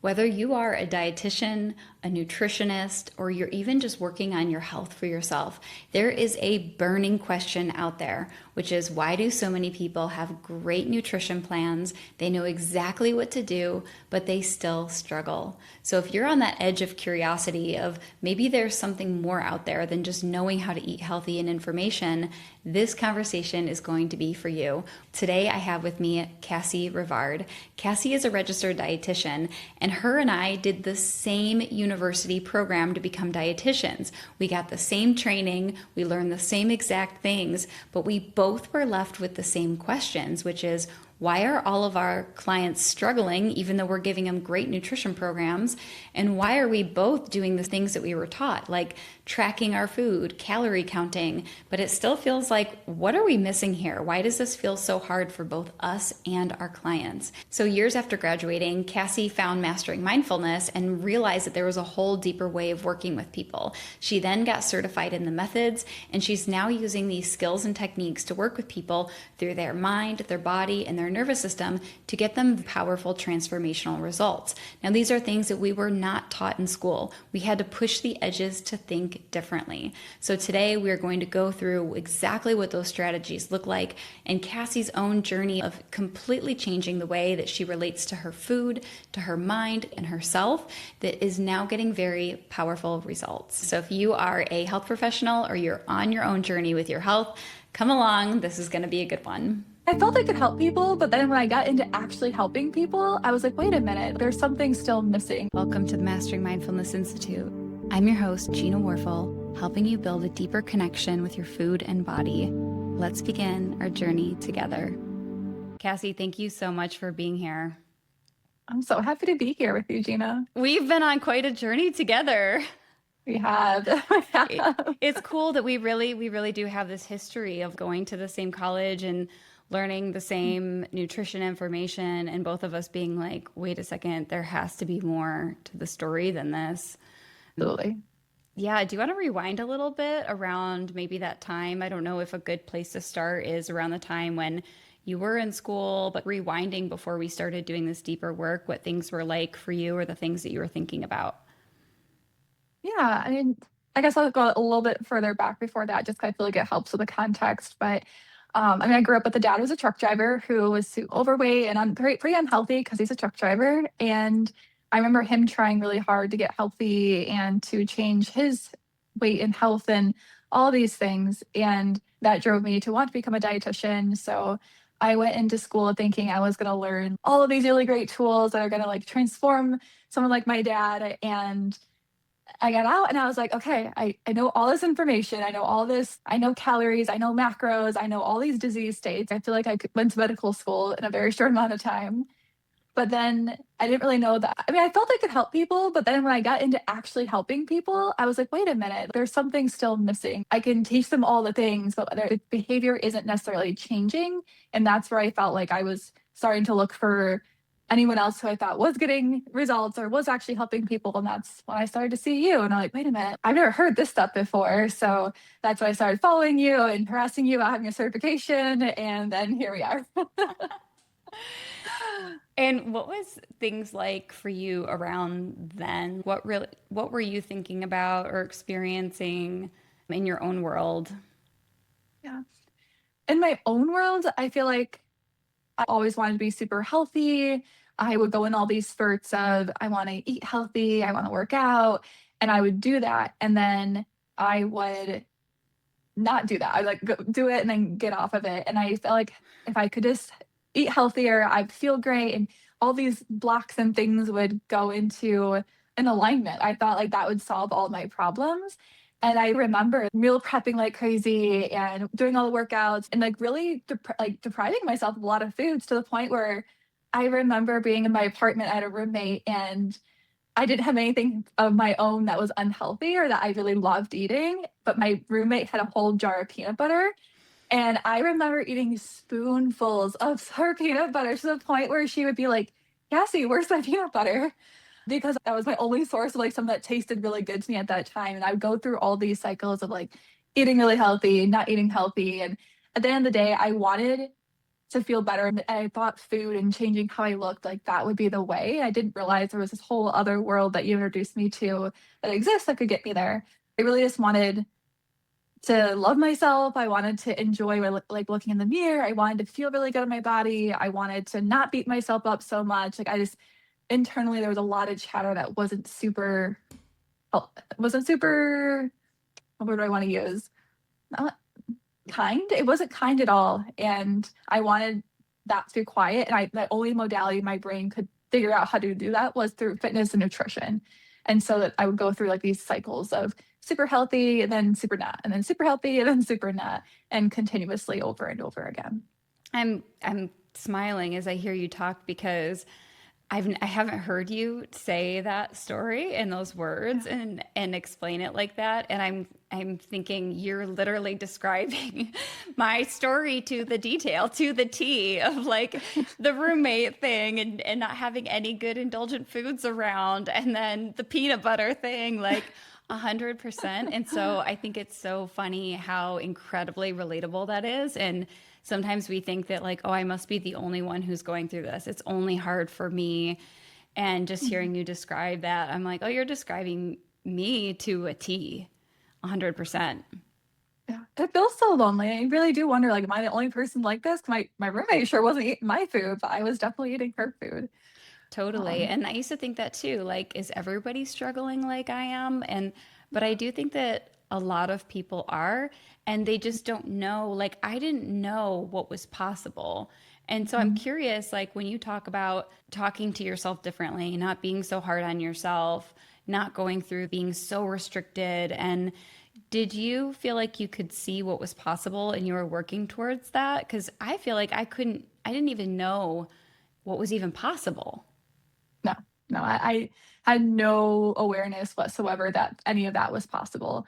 Whether you are a dietitian, a nutritionist, or you're even just working on your health for yourself, there is a burning question out there, which is why do so many people have great nutrition plans? They know exactly what to do, but they still struggle. So if you're on that edge of curiosity of maybe there's something more out there than just knowing how to eat healthy and information, this conversation is going to be for you. Today I have with me Cassy Rivard. Cassy is a registered dietitian, and her and I did the same university program to become dietitians. We got the same training, we learned the same exact things, but we both were left with the same questions, which is, why are all of our clients struggling even though we're giving them great nutrition programs? And why are we both doing the things that we were taught, like tracking our food, calorie counting, but it still feels like, what are we missing here? Why does this feel so hard for both us and our clients? So years after graduating, Cassy found Mastering Mindfulness and realized that there was a whole deeper way of working with people. She then got certified in the methods, and she's now using these skills and techniques to work with people through their mind, their body, and their nervous system to get them powerful transformational results. Now, these are things that we were not taught in school. We had to push the edges to think differently. So today we are going to go through exactly what those strategies look like and Cassy's own journey of completely changing the way that she relates to her food, to her mind, and herself that is now getting very powerful results. So if you are a health professional or you're on your own journey with your health, come along. This is going to be a good one. I felt I could help people, but then when I got into actually helping people, I was like, wait a minute, there's something still missing. Welcome to the Mastering Mindfulness Institute. I'm your host, Gina Warfel, helping you build a deeper connection with your food and body. Let's begin our journey together. Cassy, thank you so much for being here. I'm so happy to be here with you, Gina. We've been on quite a journey together. We have. It's cool that we really do have this history of going to the same college and learning the same nutrition information, and both of us being like, wait a second, there has to be more to the story than this. Absolutely. Yeah. Do you want to rewind a little bit around maybe that time? I don't know if a good place to start is around the time when you were in school, but rewinding before we started doing this deeper work, what things were like for you or the things that you were thinking about. Yeah, I mean, I guess I'll go a little bit further back before that, just 'cause I feel like it helps with the context. But I mean, I grew up with a dad who was a truck driver who was overweight and pretty unhealthy because he's a truck driver. And I remember him trying really hard to get healthy and to change his weight and health and all these things. And that drove me to want to become a dietitian. So I went into school thinking I was going to learn all of these really great tools that are going to like transform someone like my dad. And I got out and I was like, okay, I know all this information. I know all this. I know calories. I know macros. I know all these disease states. I feel like went to medical school in a very short amount of time. But then I didn't really know that. I mean, I felt I could help people. But then when I got into actually helping people, I was like, wait a minute, there's something still missing. I can teach them all the things, but their behavior isn't necessarily changing. And that's where I felt like I was starting to look for anyone else who I thought was getting results or was actually helping people. And that's when I started to see you. And I'm like, wait a minute, I've never heard this stuff before. So that's when I started following you and harassing you about having a certification. And then here we are. And what was things like for you around then? What were you thinking about or experiencing in your own world? Yeah. In my own world, I feel like I always wanted to be super healthy. I would go in all these spurts of, I want to eat healthy, I want to work out, and I would do that. And then I would not do that. I like go do it and then get off of it. And I felt like if I could just eat healthier, I'd feel great. And all these blocks and things would go into an alignment. I thought like that would solve all my problems. And I remember meal prepping like crazy and doing all the workouts and like really depriving myself of a lot of foods to the point where I remember being in my apartment. I had a roommate and I didn't have anything of my own that was unhealthy or that I really loved eating, but my roommate had a whole jar of peanut butter. And I remember eating spoonfuls of her peanut butter to the point where she would be like, Cassy, where's my peanut butter? Because that was my only source of like something that tasted really good to me at that time. And I would go through all these cycles of like eating really healthy, not eating healthy. And at the end of the day, I wanted to feel better. And I thought food and changing how I looked, like that would be the way. I didn't realize there was this whole other world that you introduced me to that exists that could get me there. I really just wanted to love myself. I wanted to enjoy like looking in the mirror. I wanted to feel really good in my body. I wanted to not beat myself up so much. Like I just internally there was a lot of chatter that wasn't super, what word do I want to use? Not kind. It wasn't kind at all. And I wanted that to be quiet. And the only modality my brain could figure out how to do that was through fitness and nutrition. And so that I would go through like these cycles of super healthy and then super not, and then super healthy and then super not, and continuously over and over again. I'm smiling as I hear you talk because I haven't heard you say that story and those words and explain it like that. And I'm thinking you're literally describing my story to the detail, to the T of like the roommate thing and not having any good indulgent foods around. And then the peanut butter thing, like 100%. And so I think it's so funny how incredibly relatable that is. And sometimes we think that like, oh, I must be the only one who's going through this. It's only hard for me. And just hearing you describe that, I'm like, oh, you're describing me to a T, 100%. Yeah. It feels so lonely. I really do wonder, like, am I the only person like this? My roommate sure wasn't eating my food, but I was definitely eating her food. Totally. Um, And I used to think that too. Like, is everybody struggling like I am? But I do think that a lot of people are, and they just don't know. Like, I didn't know what was possible. And so I'm mhm. curious, like, when you talk about talking to yourself differently, not being so hard on yourself, not going through being so restricted, and did you feel like you could see what was possible and you were working towards that? Because I feel like I didn't even know what was even possible. No, no, I had no awareness whatsoever that any of that was possible.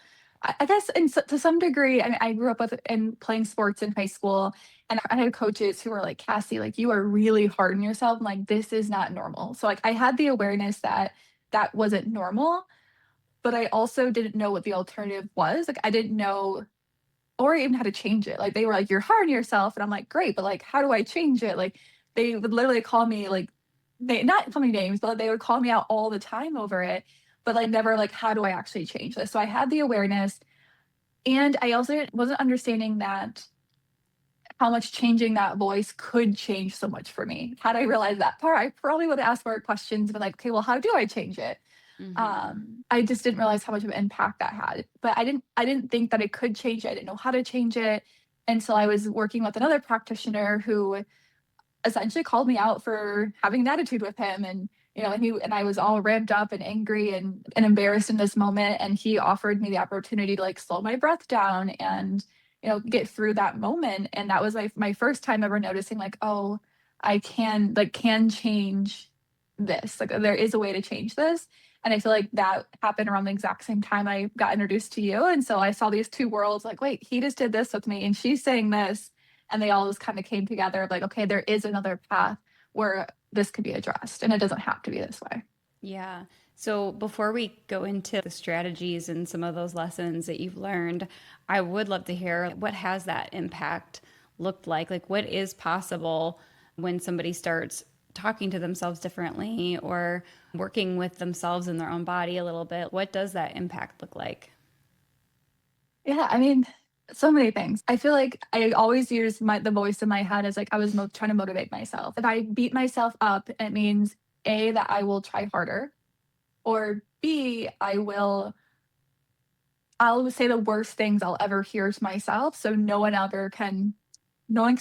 I guess to some degree, I mean, I grew up with and playing sports in high school, and I had coaches who were like, Cassie, like you are really hard on yourself. I'm like, this is not normal. So like I had the awareness that that wasn't normal, but I also didn't know what the alternative was. Like I didn't know or even how to change it. Like they were like, "You're hard on yourself," and I'm like, "Great, but like, how do I change it?" Like they would literally call me like they not call me names, but they would call me out all the time over it. But like never like, how do I actually change this? So I had the awareness, and I also wasn't understanding that how much changing that voice could change so much for me. Had I realized that part, I probably would have asked more questions, but like, okay, well, how do I change it? Hmm. I just didn't realize how much of an impact that had. But I didn't think that it could change it. I didn't know how to change it until I was working with another practitioner who essentially called me out for having an attitude with him. And and I was all ramped up and angry and embarrassed in this moment. And he offered me the opportunity to like slow my breath down and get through that moment. And that was my first time ever noticing like, oh, I can change this. Like there is a way to change this. And I feel like that happened around the exact same time I got introduced to you. And so I saw these two worlds like, wait, he just did this with me and she's saying this. And they all just kind of came together of like, okay, there is another path where this could be addressed and it doesn't have to be this way. Yeah. So before we go into the strategies and some of those lessons that you've learned, I would love to hear what has that impact looked like? Like what is possible when somebody starts talking to themselves differently or working with themselves in their own body a little bit? What does that impact look like? Yeah, I mean, so many things. I feel like I always use the voice in my head as like I was trying to motivate myself. If I beat myself up, it means A, that I will try harder, or B, I'll say the worst things I'll ever hear to myself. So no one can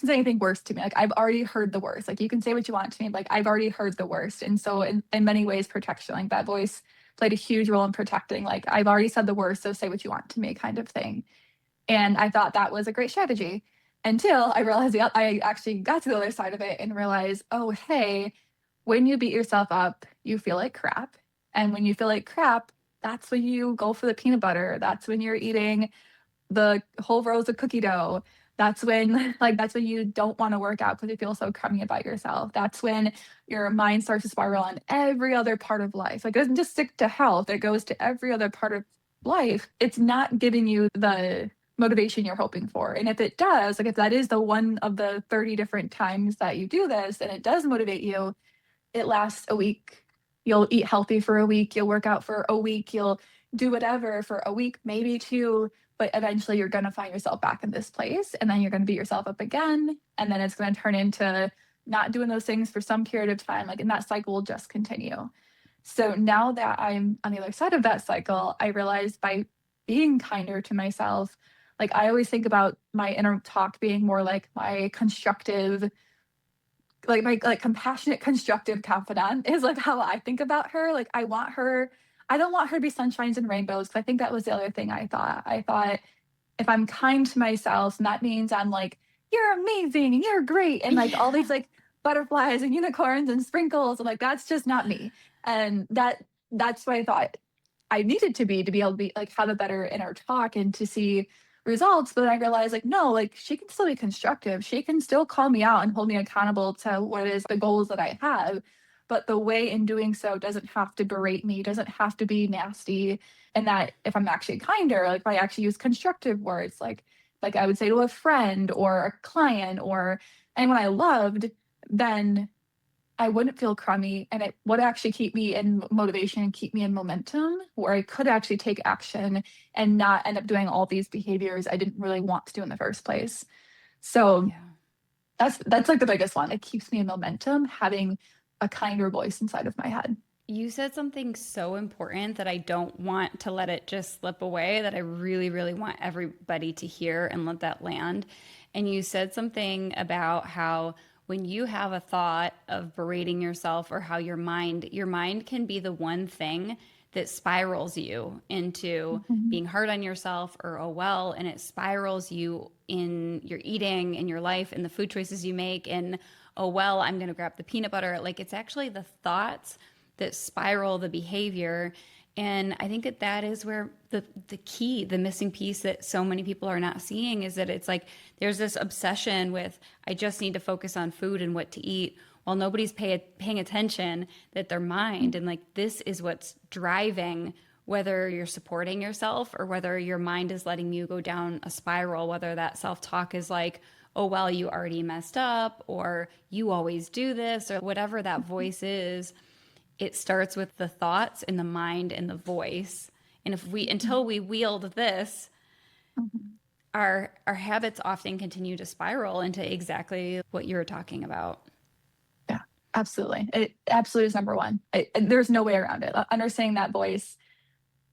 say anything worse to me. Like I've already heard the worst. Like you can say what you want to me. Like I've already heard the worst. And so in many ways, protection, like that voice played a huge role in protecting. Like I've already said the worst, so say what you want to me kind of thing. And I thought that was a great strategy until I realized I actually got to the other side of it and realized, oh, hey, when you beat yourself up, you feel like crap. And when you feel like crap, that's when you go for the peanut butter. That's when you're eating the whole rows of cookie dough. That's when you don't want to work out because you feel so crummy about yourself. That's when your mind starts to spiral on every other part of life. Like it doesn't just stick to health, it goes to every other part of life. It's not giving you the motivation you're hoping for. And if it does, like if that is the one of the 30 different times that you do this and it does motivate you, it lasts a week. You'll eat healthy for a week, you'll work out for a week, you'll do whatever for a week, maybe two, but eventually you're going to find yourself back in this place. And then you're going to beat yourself up again. And then it's going to turn into not doing those things for some period of time. Like, and that cycle will just continue. So now that I'm on the other side of that cycle, I realize by being kinder to myself, like I always think about my inner talk being more like my constructive, like my like compassionate constructive confidant is like how I think about her. Like I don't want her to be sunshines and rainbows, because I think that was the other thing I thought if I'm kind to myself, and that means I'm like, you're amazing and you're great and like all these like butterflies and unicorns and sprinkles, and like that's just not me. And that's what I thought I needed to be able to be like have a better inner talk and to see results. But I realized like, no, like she can still be constructive. She can still call me out and hold me accountable to what is the goals that I have. But the way in doing so doesn't have to berate me, doesn't have to be nasty. And that if I'm actually kinder, like if I actually use constructive words, like I would say to a friend or a client or anyone I loved, then I wouldn't feel crummy, and it would actually keep me in motivation and keep me in momentum where I could actually take action and not end up doing all these behaviors I didn't really want to do in the first place. So Yeah. that's like the biggest one. It keeps me in momentum, having a kinder voice inside of my head. You said something so important that I don't want to let it just slip away, that I really, really want everybody to hear and let that land. And you said something about how when you have a thought of berating yourself, or how your mind can be the one thing that spirals you into Mhm. being hard on yourself, or oh well, and it spirals you in your eating, in your life, in the food choices you make, and oh well, I'm going to grab the peanut butter. Like, it's actually the thoughts that spiral the behavior. And I think that that is where the key, the missing piece that so many people are not seeing, is that it's like there's this obsession with, I just need to focus on food and what to eat, while nobody's paying attention that their mind, and like this is what's driving whether you're supporting yourself or whether your mind is letting you go down a spiral, whether that self-talk is like, oh well, you already messed up, or you always do this, or whatever that voice is. It starts with the thoughts and the mind and the voice. And if we, until we wield this, Mhm. our habits often continue to spiral into exactly what you were talking about. Yeah, absolutely. It absolutely is number one. There's no way around it. Understanding that voice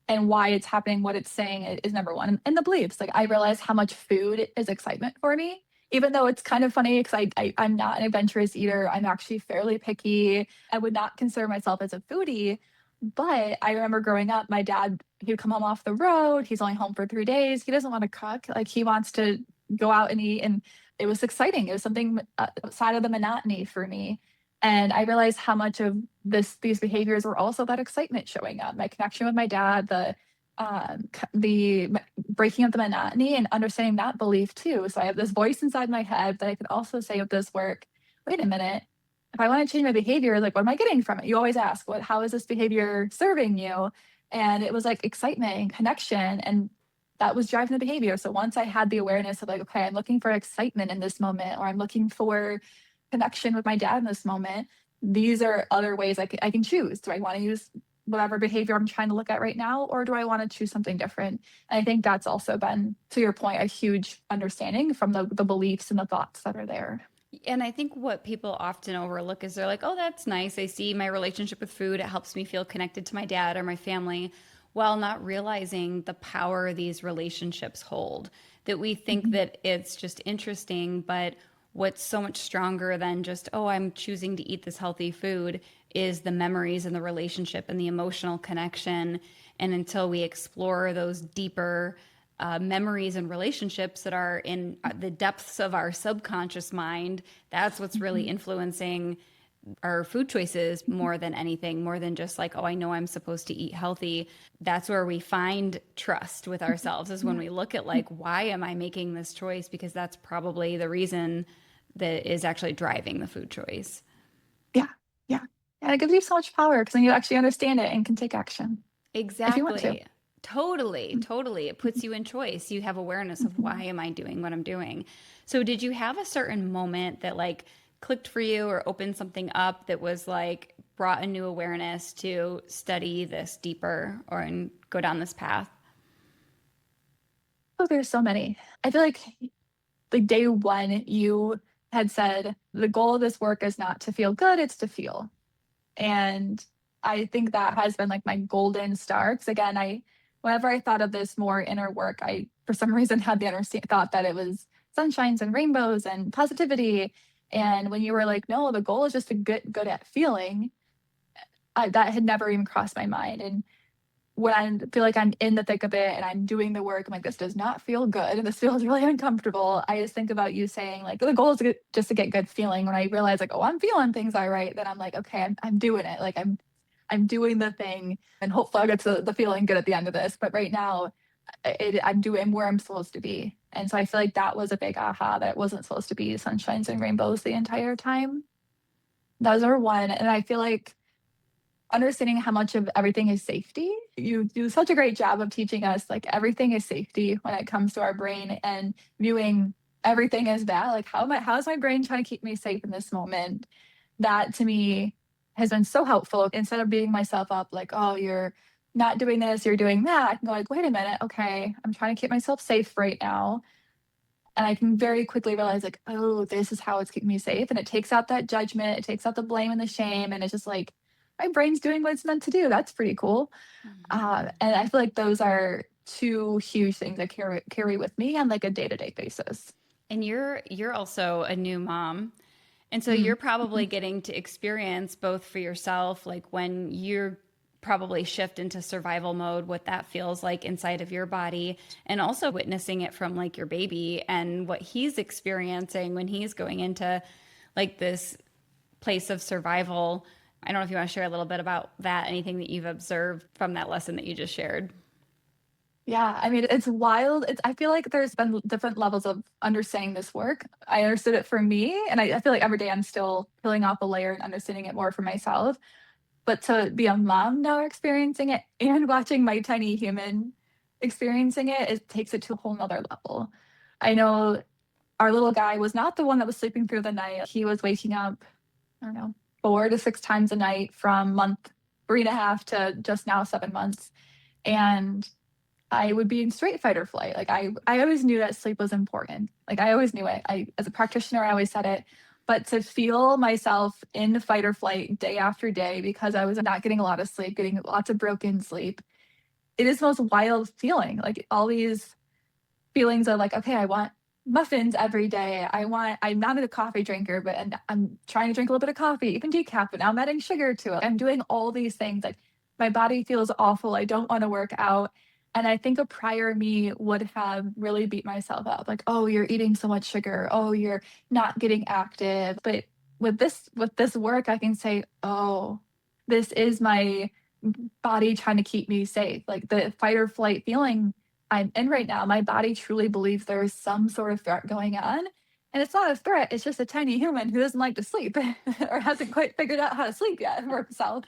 and why it's happening, what it's saying is number one. And the beliefs, like I realize how much food is excitement for me, even though it's kind of funny because I'm not an adventurous eater. I'm actually fairly picky. I would not consider myself as a foodie. But I remember growing up, my dad, he would come home off the road. He's only home for 3 days. He doesn't want to cook. Like he wants to go out and eat. And it was exciting. It was something outside of the monotony for me. And I realized how much of these behaviors were also that excitement showing up. My connection with my dad, the breaking up the monotony and understanding that belief too. So I have this voice inside my head that I could also say with this work, wait a minute, if I want to change my behavior, like what am I getting from it? You always ask, how is this behavior serving you? And it was like excitement and connection. And that was driving the behavior. So once I had the awareness of like, okay, I'm looking for excitement in this moment, or I'm looking for connection with my dad in this moment, these are other ways I can choose. Do I want to use whatever behavior I'm trying to look at right now, or do I want to choose something different? And I think that's also been, to your point, a huge understanding from the beliefs and the thoughts that are there. And I think what people often overlook is they're like, oh, that's nice. I see my relationship with food. It helps me feel connected to my dad or my family, while not realizing the power these relationships hold. That we think Mhm. that it's just interesting, but what's so much stronger than just, oh, I'm choosing to eat this healthy food, is the memories and the relationship and the emotional connection. And until we explore those deeper memories and relationships that are in the depths of our subconscious mind, that's what's really Mhm. influencing our food choices more than anything, more than just like, oh, I know I'm supposed to eat healthy. That's where we find trust with ourselves, is when Yeah. we look at like, why am I making this choice? Because that's probably the reason that is actually driving the food choice. Yeah. Yeah. And it gives you so much power because then you actually understand it and can take action if you want to. Exactly. Totally, totally. It puts you in choice. You have awareness of why am I doing what I'm doing. So did you have a certain moment that like clicked for you or opened something up that was like brought a new awareness to study this deeper or and go down this path? Oh, there's so many. I feel like day one, you had said the goal of this work is not to feel good, it's to feel. And I think that has been like my golden star. Because again, whenever I thought of this more inner work, I for some reason had the thought that it was sunshines and rainbows and positivity. And when you were like, no, the goal is just to get good at feeling, that had never even crossed my mind. And when I feel like I'm in the thick of it and I'm doing the work, I'm like, this does not feel good and this feels really uncomfortable. I just think about you saying like the goal is just to get good feeling. When I realize like, oh, I'm feeling things all right, then I'm like, okay, I'm doing it. Like I'm doing the thing, and hopefully I'll get to the feeling good at the end of this. But right now, I'm doing where I'm supposed to be, and so I feel like that was a big aha that it wasn't supposed to be sunshines and rainbows the entire time. Those are one, and I feel like understanding how much of everything is safety. You do such a great job of teaching us like everything is safety when it comes to our brain and viewing everything as that. Like how is my brain trying to keep me safe in this moment? That to me has been so helpful. Instead of beating myself up like, oh, you're not doing this, you're doing that, I can go like, wait a minute, okay, I'm trying to keep myself safe right now. And I can very quickly realize like, oh, this is how it's keeping me safe. And it takes out that judgment, it takes out the blame and the shame. And it's just like, my brain's doing what it's meant to do. That's pretty cool. Mhm. And I feel like those are two huge things I carry with me on like a day-to-day basis. And you're also a new mom. And so you're Mm. probably getting to experience both for yourself, like when you're probably shift into survival mode, what that feels like inside of your body, and also witnessing it from like your baby and what he's experiencing when he's going into like this place of survival. I don't know if you want to share a little bit about that, anything that you've observed from that lesson that you just shared. Yeah, I mean, it's wild. I feel like there's been different levels of understanding this work. I understood it for me, and I feel like every day I'm still peeling off a layer and understanding it more for myself. But to be a mom now experiencing it and watching my tiny human experiencing it, it takes it to a whole nother level. I know our little guy was not the one that was sleeping through the night. He was waking up, I don't know, 4 to 6 times a night from month 3.5 to just now 7 months. And I would be in straight fight or flight. Like I always knew that sleep was important. Like I always knew it. As a practitioner, I always said it. But to feel myself in fight or flight day after day because I was not getting a lot of sleep, getting lots of broken sleep, it is the most wild feeling. Like all these feelings of like, okay, I want muffins every day. I'm not a coffee drinker, but and I'm trying to drink a little bit of coffee, even decaf, but now I'm adding sugar to it. I'm doing all these things. Like my body feels awful. I don't want to work out. And I think a prior me would have really beat myself up. Like, oh, you're eating so much sugar. Oh, you're not getting active. But with this work, I can say, oh, this is my body trying to keep me safe. Like the fight or flight feeling I'm in right now, my body truly believes there is some sort of threat going on. And it's not a threat, it's just a tiny human who doesn't like to sleep or hasn't quite figured out how to sleep yet for himself.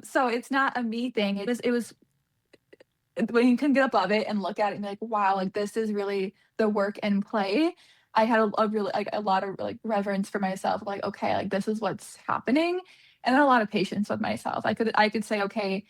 So it's not a me thing. It was when you can get above it and look at it and be like, wow, like this is really the work and play. I had a really like a lot of like reverence for myself, like, okay, like this is what's happening. And then a lot of patience with myself. I could say, okay,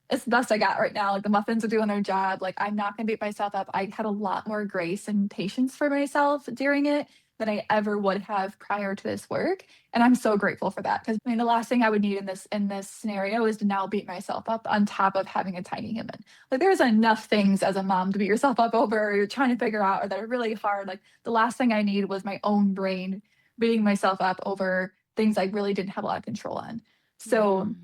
it's the best I got right now. Like the muffins are doing their job. Like I'm not gonna beat myself up. I had a lot more grace and patience for myself during it than I ever would have prior to this work. And I'm so grateful for that. Because I mean the last thing I would need in this scenario is to now beat myself up on top of having a tiny human. Like there's enough things as a mom to beat yourself up over or you're trying to figure out or that are really hard. Like the last thing I need was my own brain beating myself up over things I really didn't have a lot of control on. So Mm,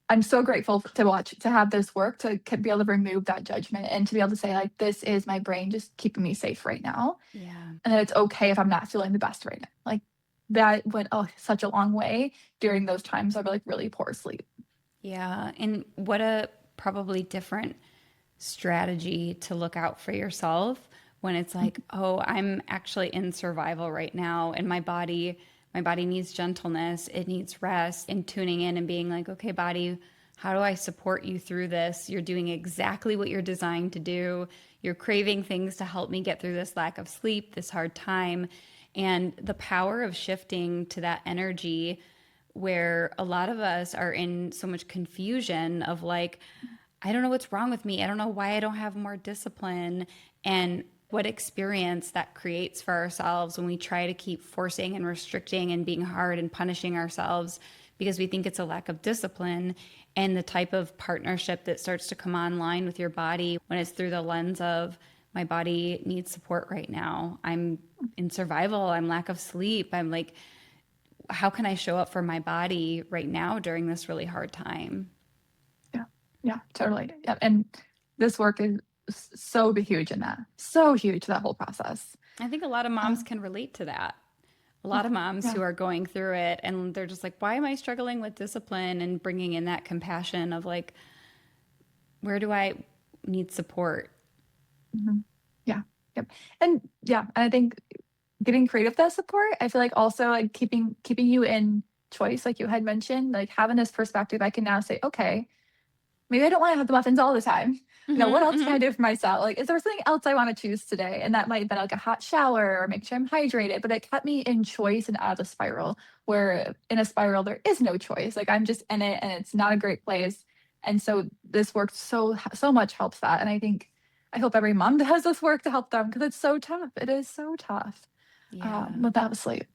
I'm so grateful to have this work to be able to remove that judgment and to be able to say like this is my brain just keeping me safe right now, yeah. and that it's okay if I'm not feeling the best right now. Like that went such a long way during those times of like really poor sleep. Yeah. And what a probably different strategy to look out for yourself when it's like, oh, I'm actually in survival right now and my body needs gentleness, it needs rest, and tuning in and being like, okay, body, How do I support you through this? You're doing exactly what you're designed to do. You're craving things to help me get through this lack of sleep, this hard time. And the power of shifting to that energy where a lot of us are in so much confusion of like, I don't know what's wrong with me. I don't know why I don't have more discipline. And what experience that creates for ourselves when we try to keep forcing and restricting and being hard and punishing ourselves because we think it's a lack of discipline, and the type of partnership that starts to come online with your body when it's through the lens of my body needs support right now. I'm in survival. I'm lack of sleep. I'm like, how can I show up for my body right now during this really hard time? Yeah. Yeah, totally. Yeah. And this work is so huge in that. So huge, that whole process. I think a lot of Uh, moms can relate to that. A yeah. lot of moms Yeah. who are going through it and they're just like, why am I struggling with discipline? And bringing in that compassion of like, where do I need support? Mhm. Yeah. Yep. And yeah, and I think getting creative with that support, I feel like also like keeping you in choice, like you had mentioned, like having this perspective, I can now say, okay, maybe I don't want to have the muffins all the time. What Hmm. else can Hmm. I do for myself? Like, is there something else I want to choose today? And that might be like a hot shower or make sure I'm hydrated. But it kept me in choice and out of the spiral, where in a spiral, there is no choice. Like, I'm just in it and it's not a great place. And so this work so much helps that. And I hope every mom does this work to help them because it's so tough. It is so tough Yeah. without sleep.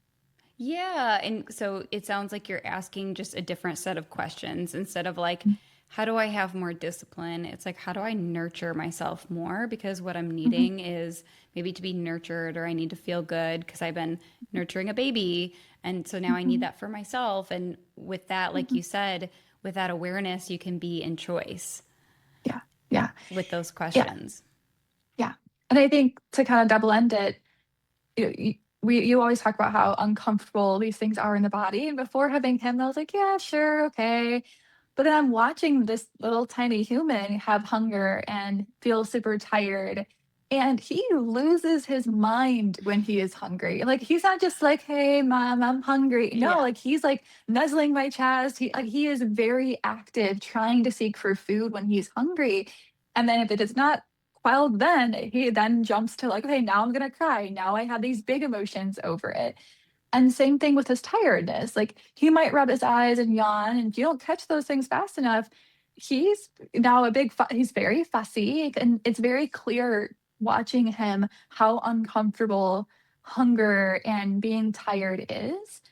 Yeah. And so it sounds like you're asking just a different set of questions instead of like, how do I have more discipline? It's like, how do I nurture myself more? Because what I'm Mhm, needing is maybe to be nurtured, or I need to feel good because I've been nurturing a baby. And so now I need mhm, that for myself. And with that, like mhm. you said, with that awareness, you can be in choice Yeah. Yeah. with those Yeah. questions. Yeah. And I think to kind of double end it, you always talk about how uncomfortable these things are in the body. And before having him, I was like, yeah, sure, okay. But then I'm watching this little tiny human have hunger and feel super tired. And he loses his mind when he is hungry. Like he's not just like, hey mom, I'm hungry. No, Yeah. like he's like nuzzling my chest. He is very active trying to seek for food when he's hungry. And then if it is not quelled, then he then jumps to like, okay, now I'm gonna cry. Now I have these big emotions over it. And same thing with his tiredness. Like he might rub his eyes and yawn, and if you don't catch those things fast enough, he's now he's very fussy, and it's very clear watching him how uncomfortable hunger and being tired is.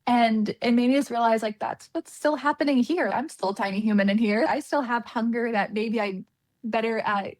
And it made me just realize like that's what's still happening here. I'm still a tiny human in here. I still have hunger that maybe I'm better at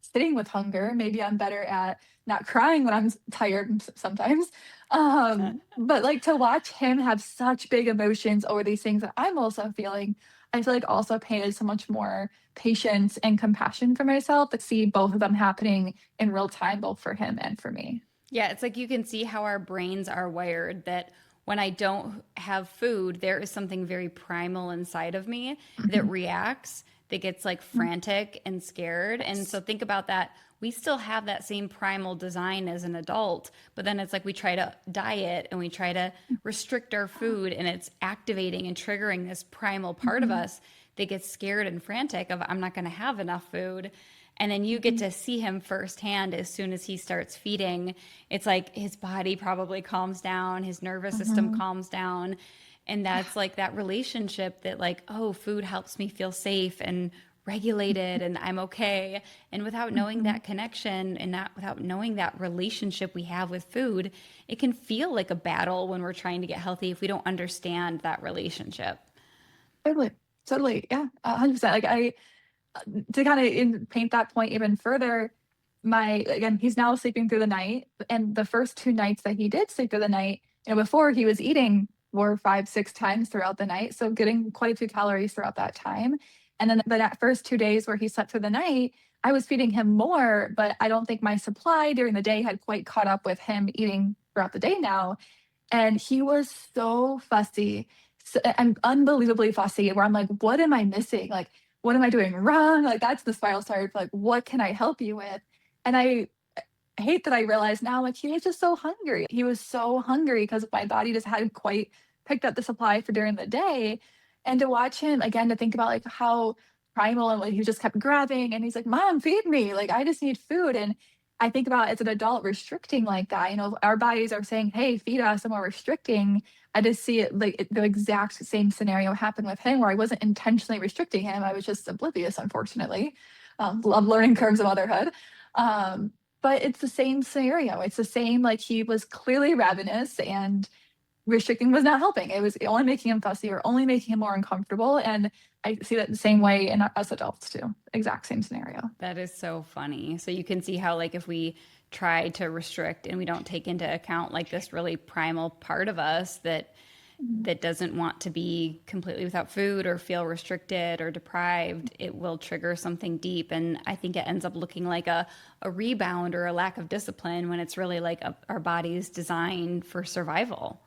sitting with hunger. Maybe I'm better at not crying when I'm tired sometimes. But like to watch him have such big emotions over these things that I'm also feeling, I feel like also painted so much more patience and compassion for myself to see both of them happening in real time, both for him and for me. Yeah, it's like you can see how our brains are wired that when I don't have food, there is something very primal inside of me that Mhm. reacts, that gets like Mhm. frantic and scared. And so Yes. think about that. We still have that same primal design as an adult, but then it's like we try to diet and we try to restrict our food, and it's activating and triggering this primal part of Mhm. us that gets scared and frantic of I'm not going to have enough food. And then you get Mhm. to see him firsthand as soon as he starts feeding. It's like his body probably calms down, his nervous system Mhm. calms down. And that's like that relationship that, like, oh, food helps me feel safe and regulated and I'm okay. And without knowing Mhm. that connection and not without knowing that relationship we have with food, it can feel like a battle when we're trying to get healthy if we don't understand that relationship. Totally. Totally. Yeah. 100%. Like to kind of paint that point even further, again, he's now sleeping through the night. And the first 2 nights that he did sleep through the night, before he was eating 4, 5, 6 times throughout the night. So getting quite a few calories throughout that time. And then the first 2 days where he slept through the night, I was feeding him more, but I don't think my supply during the day had quite caught up with him eating throughout the day now. And he was so fussy. I'm unbelievably fussy where I'm like, what am I missing? Like, what am I doing wrong? Like, that's the spiral started for like, what can I help you with? And I hate that I realize now, like, he was just so hungry. He was so hungry because my body just hadn't quite picked up the supply for during the day. And to watch him again, to think about like how Primal and like he just kept grabbing and he's like, Mom, feed me. Like I just need food. And I think about as an adult restricting like that, you know, our bodies are saying, hey, feed us, and we're restricting. I just see it like the exact same scenario happen with him where I wasn't intentionally restricting him. I was just oblivious, unfortunately. Love learning curves of motherhood. But it's the same scenario. It's the same, like he was clearly ravenous and restricting was not helping. It was only making him fussy or only making him more uncomfortable. And I see that the same way in us adults too. Exact same scenario. That is so funny. So you can see how, like, if we try to restrict and we don't take into account like this really primal part of us that doesn't want to be completely without food or feel restricted or deprived, it will trigger something deep. And I think it ends up looking like a rebound or a lack of discipline when it's really like our body's designed for survival.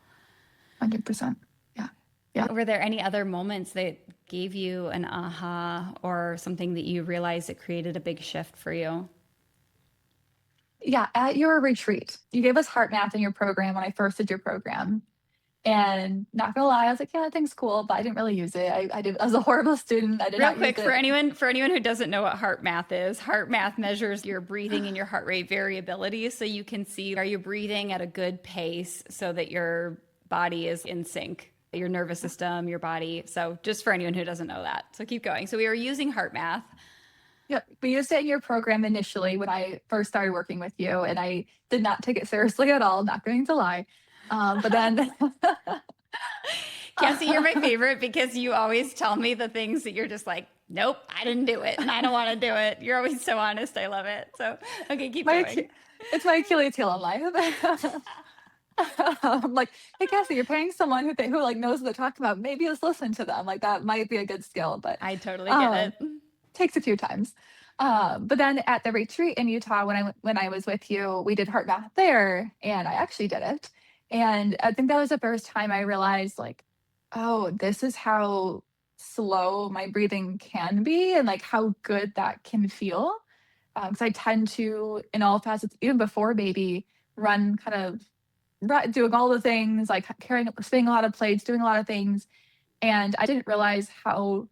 100%. Yeah. Yeah. Were there any other moments that gave you an aha or something that you realized that created a big shift for you? Yeah. At your retreat, you gave us HeartMath in your program when I first did your program. And not gonna lie, I was like, yeah, that thing's cool, but I didn't really use it. I was a horrible student. I did Real not quick, use for it. anyone who doesn't know what heart math is, heart math measures your breathing and your heart rate variability. So you can see, are you breathing at a good pace so that your body is in sync, your nervous system, your body. So just for anyone who doesn't know that. So keep going. So we were using heart math. Yeah, we used it in your program initially when I first started working with you, and I did not take it seriously at all, not going to lie. But then Cassy, you're my favorite because you always tell me the things that you're just like, nope, I didn't do it and I don't want to do it. You're always so honest. I love it. So, okay, keep going. it's my Achilles heel in life. I'm like, hey Cassie, you're paying someone who like knows what they're talking about. Maybe let's listen to them. Like that might be a good skill, but I totally get it. takes a few times. But then at the retreat in Utah, when I was with you, we did heart math there, and I actually did it. And I think that was the first time I realized, like, oh, this is how slow my breathing can be, and like how good that can feel. Because I tend to, in all facets, even before baby, run kind of doing all the things, like spinning a lot of plates, doing a lot of things. And I didn't realize how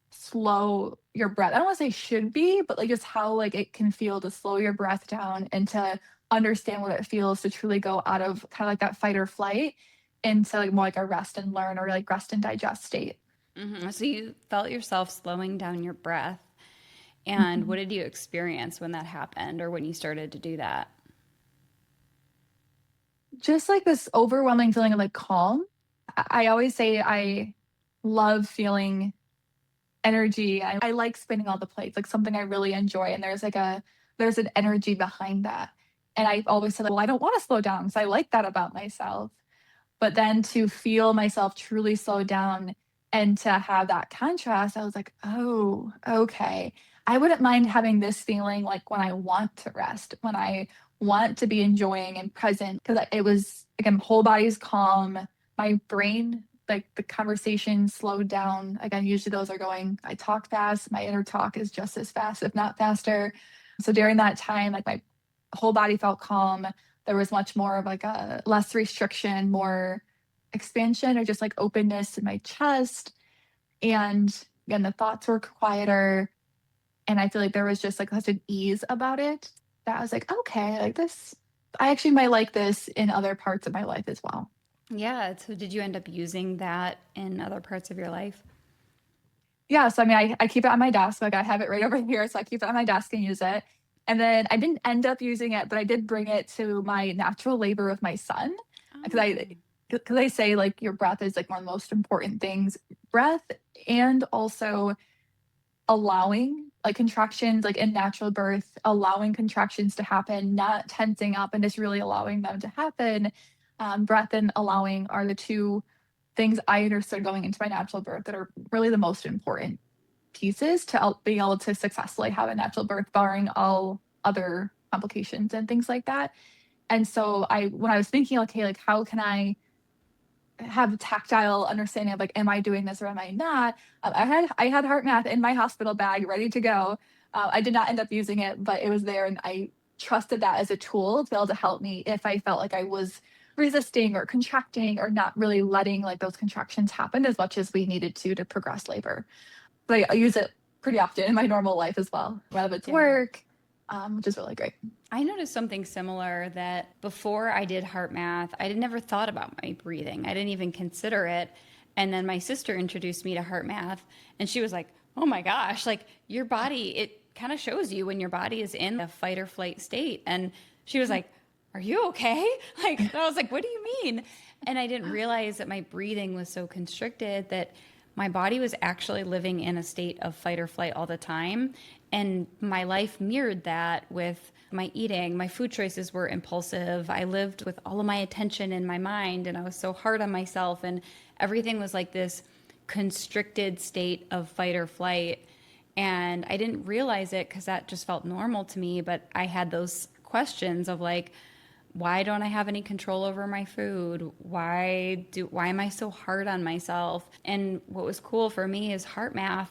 slow your breath, I don't want to say should be, but like just how like it can feel to slow your breath down and to understand what it feels to truly go out of kind of like that fight or flight into like more like a rest and learn or like rest and digest state. So you felt yourself slowing down your breath. And Mhm. what did you experience when that happened or when you started to do that? Just like this overwhelming feeling of like calm. I always say I love feeling energy. I like spinning all the plates, like something I really enjoy. And there's an energy behind that. And I always said, well, I don't want to slow down because I like that about myself. But then to feel myself truly slow down and to have that contrast, I was like, oh, okay. I wouldn't mind having this feeling like when I want to rest, when I want to be enjoying and present, because it was, again, whole body's calm. My brain, like the conversation slowed down. Again, usually those are going, I talk fast. My inner talk is just as fast, if not faster. So during that time, like my whole body felt calm. There was much more of like a less restriction, more expansion or just like openness in my chest. And again, the thoughts were quieter. And I feel like there was just like such an ease about it that I was like, okay, like this, I actually might like this in other parts of my life as well. Yeah. So did you end up using that in other parts of your life? Yeah. So I mean, I keep it on my desk. Like I have it right over here. So I keep it on my desk and use it. And then I didn't end up using it, but I did bring it to my natural labor with my son. Because Oh. I say like your breath is like one of the most important things. Breath and also allowing like contractions, like in natural birth, allowing contractions to happen, not tensing up and just really allowing them to happen. Breath and allowing are the two things I understood going into my natural birth that are really the most important pieces to being able to successfully have a natural birth, barring all other complications and things like that. And so when I was thinking, okay, like how can I have a tactile understanding of like, am I doing this or am I not? I had HeartMath in my hospital bag ready to go. I did not end up using it, but it was there, and I trusted that as a tool to be able to help me if I felt like I was resisting or contracting or not really letting like those contractions happen as much as we needed to progress labor. But I use it pretty often in my normal life as well, whether it's Yeah. work, which is really great. I noticed something similar that before I did HeartMath, I had never thought about my breathing. I didn't even consider it. And then my sister introduced me to HeartMath, and she was like, "Oh my gosh, like your body, it kind of shows you when your body is in a fight or flight state." And she was like, "Are you okay?" Like, and I was like, "What do you mean?" And I didn't realize that my breathing was so constricted that my body was actually living in a state of fight or flight all the time. And my life mirrored that with my eating. My food choices were impulsive. I lived with all of my attention in my mind, and I was so hard on myself. And everything was like this constricted state of fight or flight. And I didn't realize it because that just felt normal to me. But I had those questions of like, why don't I have any control over my food? Why am I so hard on myself? And what was cool for me is HeartMath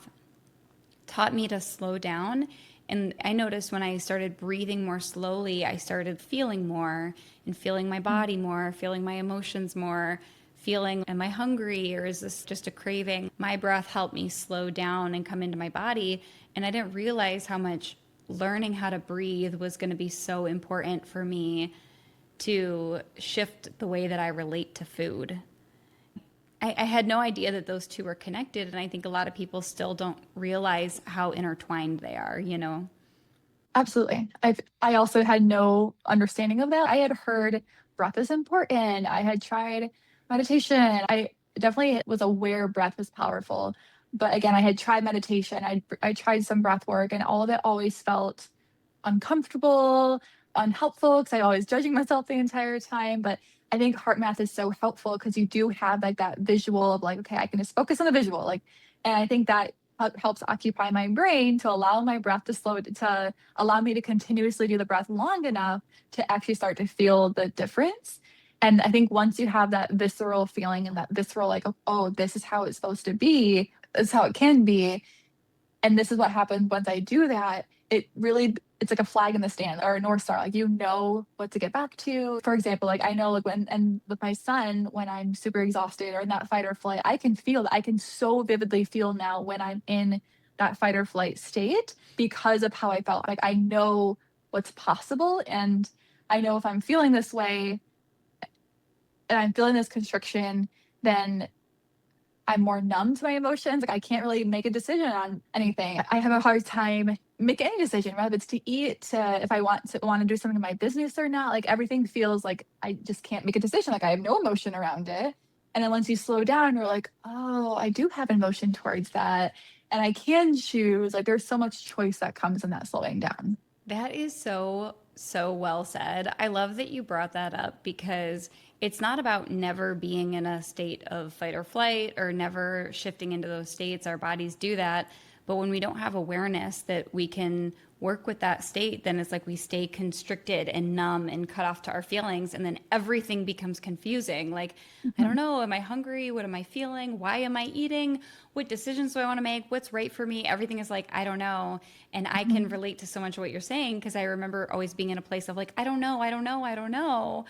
taught me to slow down. And I noticed when I started breathing more slowly, I started feeling more and feeling my body more, feeling my emotions more, feeling, am I hungry or is this just a craving? My breath helped me slow down and come into my body. And I didn't realize how much learning how to breathe was going to be so important for me to shift the way that I relate to food. I had no idea that those two were connected, and I think a lot of people still don't realize how intertwined they are, you know? Absolutely. I also had no understanding of that. I had heard breath is important. I had tried meditation. I definitely was aware breath was powerful. But again, I had tried meditation. I tried some breath work, and all of it always felt uncomfortable, unhelpful because I always judging myself the entire time. But I think heart math is so helpful because you do have like that visual of like, okay, I can just focus on the visual. Like, and I think that helps occupy my brain to allow my breath to slow to allow me to continuously do the breath long enough to actually start to feel the difference. And I think once you have that visceral feeling and that visceral, like, oh, this is how it's supposed to be, this is how it can be, and this is what happens once I do that, it really it's like a flag in the stand or a north star. Like you know what to get back to. For example, like I know like when and with my son when I'm super exhausted or in that fight or flight, I can feel that I can so vividly feel now when I'm in that fight or flight state because of how I felt. Like I know what's possible and I know if I'm feeling this way and I'm feeling this constriction, then I'm more numb to my emotions. Like I can't really make a decision on anything. I have a hard time making any decision, whether it's to eat, to if I want to do something in my business or not. Like everything feels like I just can't make a decision. Like I have no emotion around it. And then once you slow down, you're like, oh, I do have emotion towards that. And I can choose. Like there's so much choice that comes in that slowing down. That is so, so well said. I love that you brought that up because it's not about never being in a state of fight or flight or never shifting into those states. Our bodies do that. But when we don't have awareness that we can work with that state, then it's like we stay constricted and numb and cut off to our feelings. And then everything becomes confusing. Like, I don't Mhm. know, am I hungry? What am I feeling? Why am I eating? What decisions do I want to make? What's right for me? Everything is like, I don't know. And I can Mhm. relate to so much of what you're saying because I remember always being in a place of like, I don't know, I don't know, I don't know.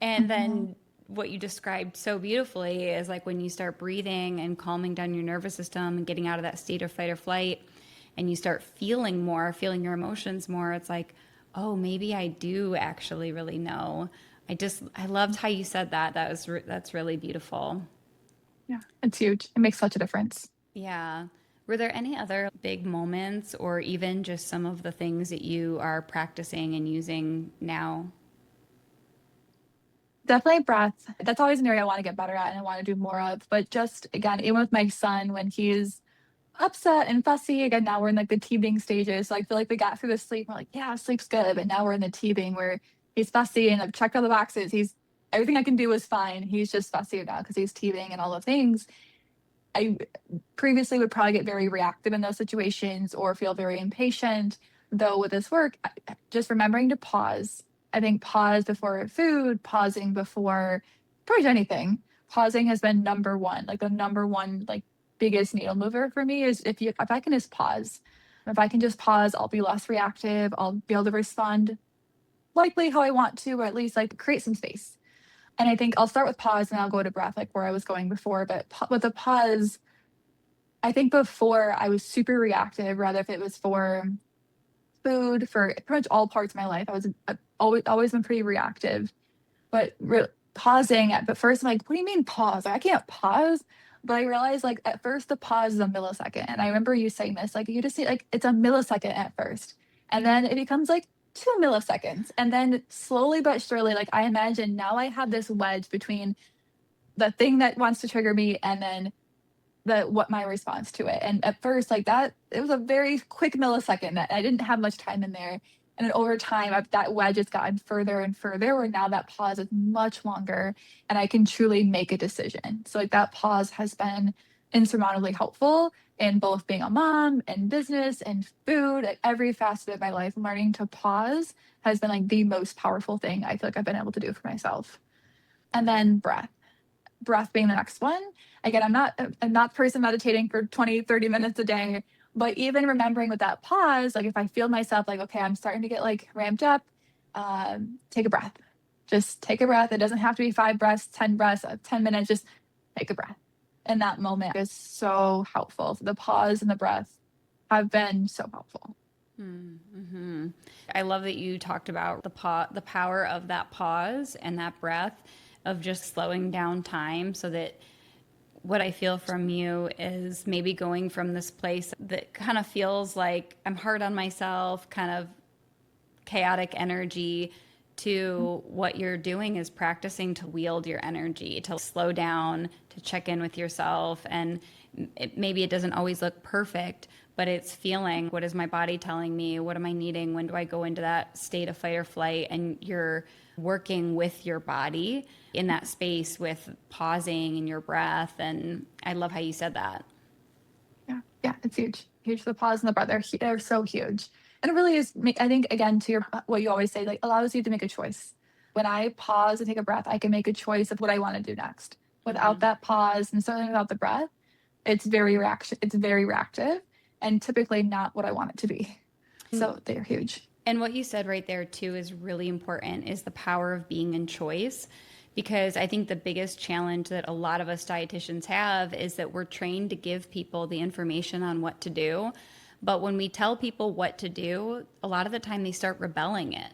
And Mhm. then what you described so beautifully is like when you start breathing and calming down your nervous system and getting out of that state of fight or flight and you start feeling more, feeling your emotions more, it's like, oh, maybe I do actually really know. I loved how you said that. That's really beautiful. Yeah, it's huge. It makes such a difference. Yeah. Were there any other big moments or even just some of the things that you are practicing and using now? Definitely breath. That's always an area I want to get better at and I want to do more of. But just again, even with my son, when he's upset and fussy, again, now we're in like the teething stages. So I feel like we got through the sleep. We're like, yeah, sleep's good. But now we're in the teething where he's fussy and I've checked all the boxes. He's everything I can do is fine. He's just fussy now because he's teething and all the things. I previously would probably get very reactive in those situations or feel very impatient. Though with this work, just remembering to pause. I think pause before food, pausing before pretty much anything. Pausing has been number one, like the number one, like biggest needle mover for me is if I can just pause. If I can just pause, I'll be less reactive. I'll be able to respond likely how I want to, or at least like create some space. And I think I'll start with pause and I'll go to breath, like where I was going before. But with the pause, I think before I was super reactive, rather if it was for food, for pretty much all parts of my life. I've always been pretty reactive, but pausing at, but first I'm like, what do you mean pause? Like, I can't pause. But I realized like at first the pause is a millisecond. And I remember you saying this, like you just see like it's a millisecond at first. And then it becomes like 2 milliseconds. And then slowly but surely, like I imagine now I have this wedge between the thing that wants to trigger me and then what my response to it. And at first, like that, it was a very quick millisecond that I didn't have much time in there. And then over time, that wedge has gotten further and further, where now that pause is much longer and I can truly make a decision. So, like, that pause has been insurmountably helpful in both being a mom and business and food, like every facet of my life. Learning to pause has been like the most powerful thing I feel like I've been able to do for myself. And then breath being the next one. Again, I'm not the person meditating for 20, 30 minutes a day, but even remembering with that pause, like if I feel myself like, okay, I'm starting to get like ramped up, take a breath. Just take a breath. It doesn't have to be 5 breaths, 10 breaths, 10 minutes, just take a breath. And that moment is so helpful. The pause and the breath have been so helpful. Mm-hmm. I love that you talked about the power of that pause and that breath, of just slowing down time, so that what I feel from you is maybe going from this place that kind of feels like I'm hard on myself, kind of chaotic energy, to what you're doing is practicing to wield your energy, to slow down, to check in with yourself. And maybe it doesn't always look perfect, but it's feeling, what is my body telling me? What am I needing? When do I go into that state of fight or flight? And you're working with your body in that space with pausing and your breath. And I love how you said that. Yeah, it's huge. Huge. The pause and the breath, they're so huge. And it really is, I think, again, to your, what you always say, like allows you to make a choice. When I pause and take a breath, I can make a choice of what I want to do next. Without Mm-hmm. that pause and certainly without the breath, it's very reactive and typically not what I want it to be. So they're huge. And what you said right there too is really important, is the power of being in choice. Because I think the biggest challenge that a lot of us dietitians have is that we're trained to give people the information on what to do. But when we tell people what to do, a lot of the time they start rebelling it.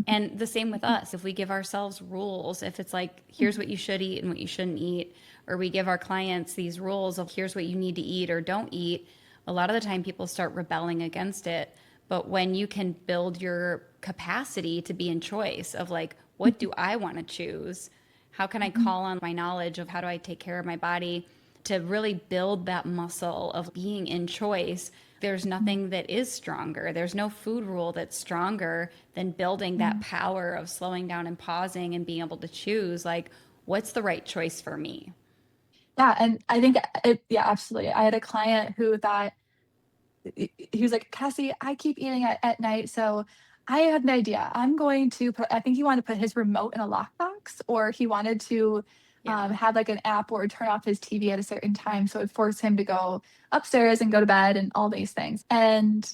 And the same with us. If we give ourselves rules, if it's like, here's what you should eat and what you shouldn't eat, or we give our clients these rules of here's what you need to eat or don't eat, a lot of the time people start rebelling against it. But when you can build your capacity to be in choice of like, what do I want to choose? How can I call on my knowledge of how do I take care of my body to really build that muscle of being in choice? There's nothing that is stronger. There's no food rule that's stronger than building that power of slowing down and pausing and being able to choose, like, what's the right choice for me? Yeah, and I think yeah, absolutely. I had a client who thought, he was like, Cassy, I keep eating at night. So I had an idea. I'm going to put, I think he wanted to put his remote in a lockbox, or he wanted to Yeah. have like an app or turn off his TV at a certain time. So it forced him to go upstairs and go to bed and all these things. And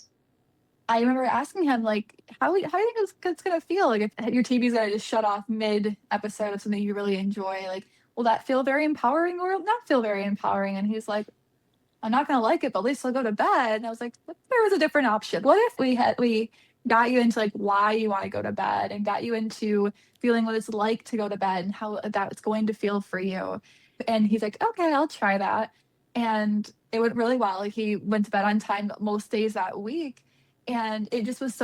I remember asking him, like, how do you think it's going to feel? Like, if your TV's going to just shut off mid episode of something you really enjoy, like, will that feel very empowering or not feel very empowering? And he's like, I'm not gonna like it, but at least I'll go to bed. And I was like, what if there was a different option? What if we got you into like why you want to go to bed and got you into feeling what it's like to go to bed and how that's going to feel for you? And he's like, okay, I'll try that. And it went really well. Like, he went to bed on time most days that week. And it just was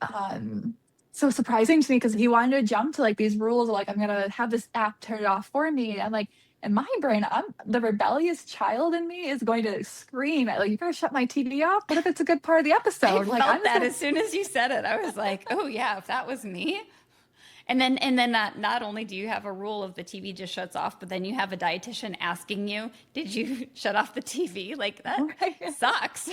um so surprising to me because he wanted to jump to like these rules of like, I'm gonna have this app turn it off for me. I'm like, in my brain, I'm the rebellious child in me is going to scream at like, you gotta shut my TV off. What if it's a good part of the I episode? Like, I'm felt just that gonna as soon as you said it. I was like, oh yeah, if that was me. And then not only do you have a rule of the TV just shuts off, but then you have a dietitian asking you, did you shut off the TV? Like, that right. sucks.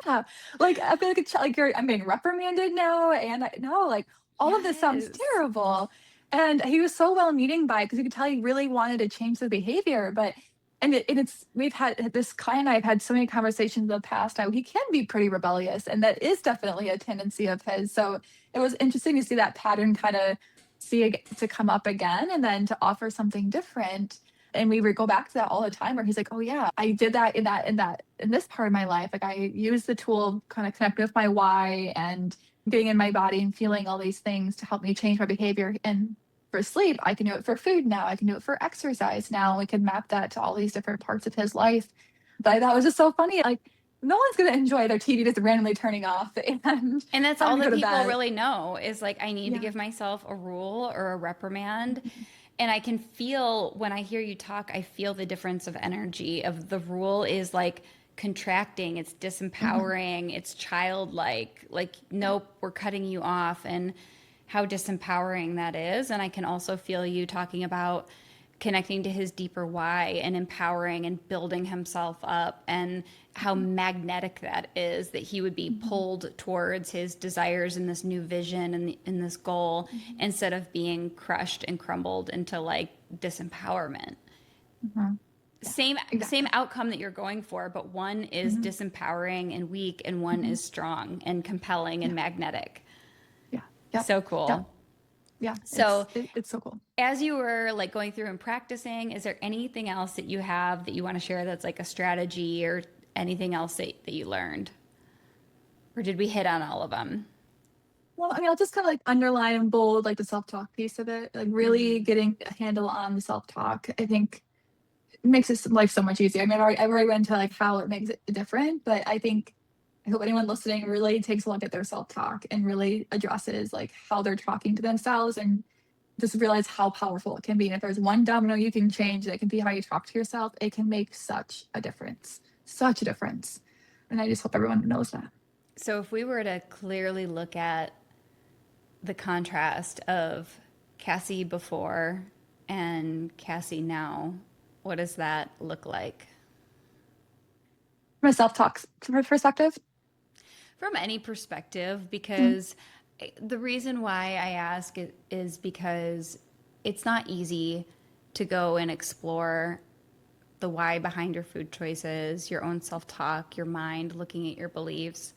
Yeah. Like, I feel like a child, like I'm being reprimanded now. And I no, like all of this sounds Yes. terrible. And he was so well meaning by it because you could tell he really wanted to change the behavior. But and it's we've had this client and I've had so many conversations in the past how he can be pretty rebellious, and that is definitely a tendency of his. So it was interesting to see that pattern kind of see it to come up again and then to offer something different. And we would go back to that all the time where he's like, oh yeah, I did that in this part of my life. Like I used the tool kind of connecting with my why and getting in my body and feeling all these things to help me change my behavior. And for sleep, I can do it for food now. I can do it for exercise now. We can map that to all these different parts of his life. But I thought it was just so funny. Like no one's going to enjoy their TV just randomly turning off And that's time all to go that to people bed. really know is like, I need to Yeah. give myself a rule or a reprimand. And I can feel when I hear you talk, I feel the difference of energy of the rule is like contracting, it's Mhm. disempowering, it's childlike, like, Yeah. nope, we're cutting you off, and how disempowering that is. And I can also feel you talking about connecting to his deeper why and empowering and building himself up, and how magnetic that is, that he would be Mhm. pulled towards his desires and this new vision and in this goal, Mhm. instead of being crushed and crumbled into like disempowerment. Mhm. Yeah, Same exactly. outcome that you're going for, but one is Mhm. disempowering and weak, and one Mhm. is strong and compelling and Yeah. magnetic. Yeah. Yep. So Yep. cool. Yeah. So It's so cool. as you were like going through and practicing, is there anything else that you have that you want to share that's like a strategy or anything else that you learned? Or did we hit on all of them? Well, I mean, I'll just kind of like underline and bold like the self-talk piece of it. Like really Mm-hmm. getting a handle on the self-talk. I think it makes this life so much easier. I mean, I've already went into like how it makes it different, but I hope anyone listening really takes a look at their self-talk and really addresses like how they're talking to themselves and just realize how powerful it can be. And if there's one domino you can change, that can be how you talk to yourself. It can make such a difference, such a difference. And I just hope everyone knows that. So if we were to clearly look at the contrast of Cassy before and Cassy now, what does that look like? From a self-talk perspective. From any perspective, Mm, because the reason why I ask it is because it's not easy to go and explore the why behind your food choices, your own self talk, your mind, looking at your beliefs.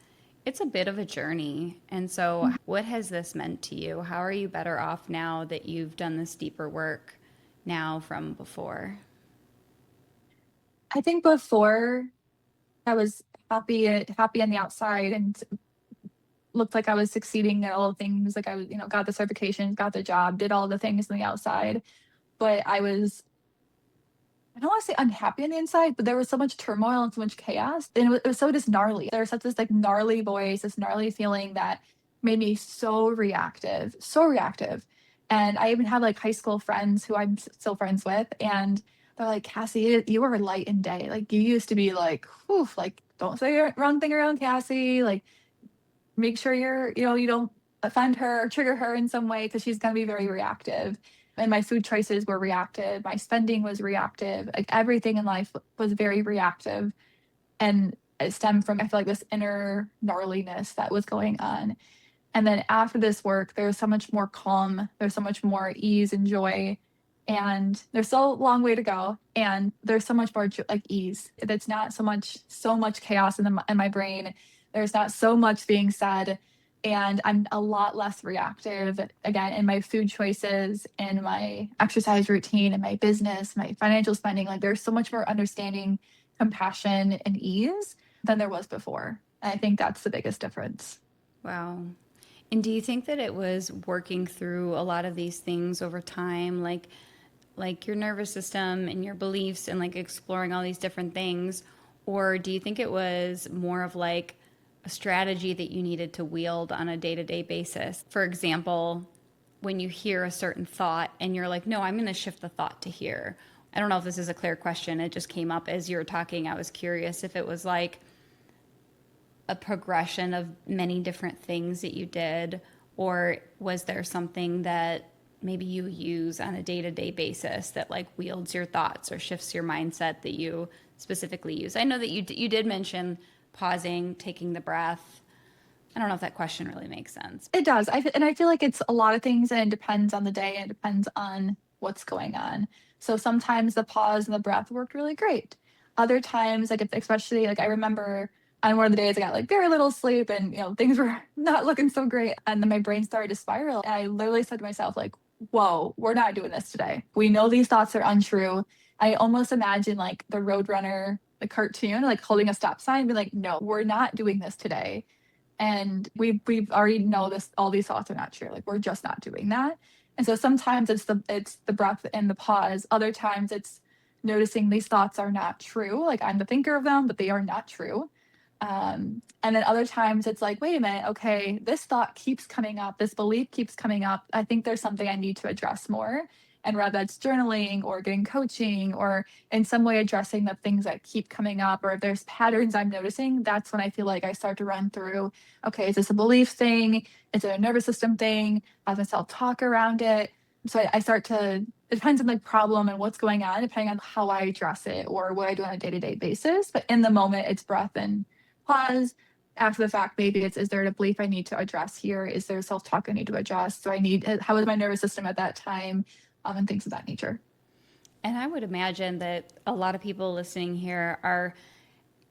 It's a bit of a journey. And so, mm. what has this meant to you? How are you better off now that you've done this deeper work now from before? I think before I was happy on the outside and looked like I was succeeding at all the things. Like I was, got the certifications, got the job, did all the things on the outside. But I don't want to say unhappy on the inside, but there was so much turmoil and so much chaos. And it was so just gnarly. There was such this like gnarly voice, this gnarly feeling that made me so reactive, so reactive. And I even have like high school friends who I'm still friends with. And they're like, Cassy, you are light and day. Like you used to be like, whew, like, don't say the wrong thing around Cassy. Like, make sure you don't offend her or trigger her in some way because she's going to be very reactive. And my food choices were reactive. My spending was reactive. Like everything in life was very reactive. And it stemmed from, I feel like, this inner gnarliness that was going on. And then after this work, there's so much more calm. There's so much more ease and joy. And there's still a long way to go. And there's so much more like ease. It's not so much chaos in my brain. There's not so much being said. And I'm a lot less reactive again in my food choices, in my exercise routine, in my business, my financial spending. Like there's so much more understanding, compassion, and ease than there was before. And I think that's the biggest difference. Wow. And do you think that it was working through a lot of these things over time, like your nervous system and your beliefs and like exploring all these different things, or do you think it was more of like a strategy that you needed to wield on a day-to-day basis? For example, when you hear a certain thought and you're like, no, I'm going to shift the thought to here. I don't know if this is a clear question. It just came up as you were talking. I was curious if it was like a progression of many different things that you did, or was there something that maybe you use on a day-to-day basis that like wields your thoughts or shifts your mindset that you specifically use? I know that you did mention pausing, taking the breath. I don't know if that question really makes sense. It does. And I feel like it's a lot of things and it depends on the day and it depends on what's going on. So sometimes the pause and the breath worked really great. Other times, like especially like I remember on one of the days I got like very little sleep and things were not looking so great. And then my brain started to spiral. And I literally said to myself, like, whoa, we're not doing this today. We know these thoughts are untrue. I almost imagine like the Roadrunner, the cartoon, like holding a stop sign and be like, no, we're not doing this today. And we've already know this, all these thoughts are not true. Like we're just not doing that. And so sometimes it's the breath and the pause. Other times it's noticing these thoughts are not true. Like I'm the thinker of them, but they are not true. And then other times it's like, wait a minute, okay, this thought keeps coming up, this belief keeps coming up. I think there's something I need to address more. And whether that's journaling or getting coaching or in some way addressing the things that keep coming up, or if there's patterns I'm noticing, that's when I feel like I start to run through, okay, is this a belief thing? Is it a nervous system thing? Has my self-talk around it? So I start to, it depends on the problem and what's going on, depending on how I address it or what I do on a day-to-day basis. But in the moment, it's breath and pause. After the fact, maybe it's, is there a belief I need to address here? Is there self-talk I need to adjust? So I need, how is my nervous system at that time? And things of that nature. And I would imagine that a lot of people listening here are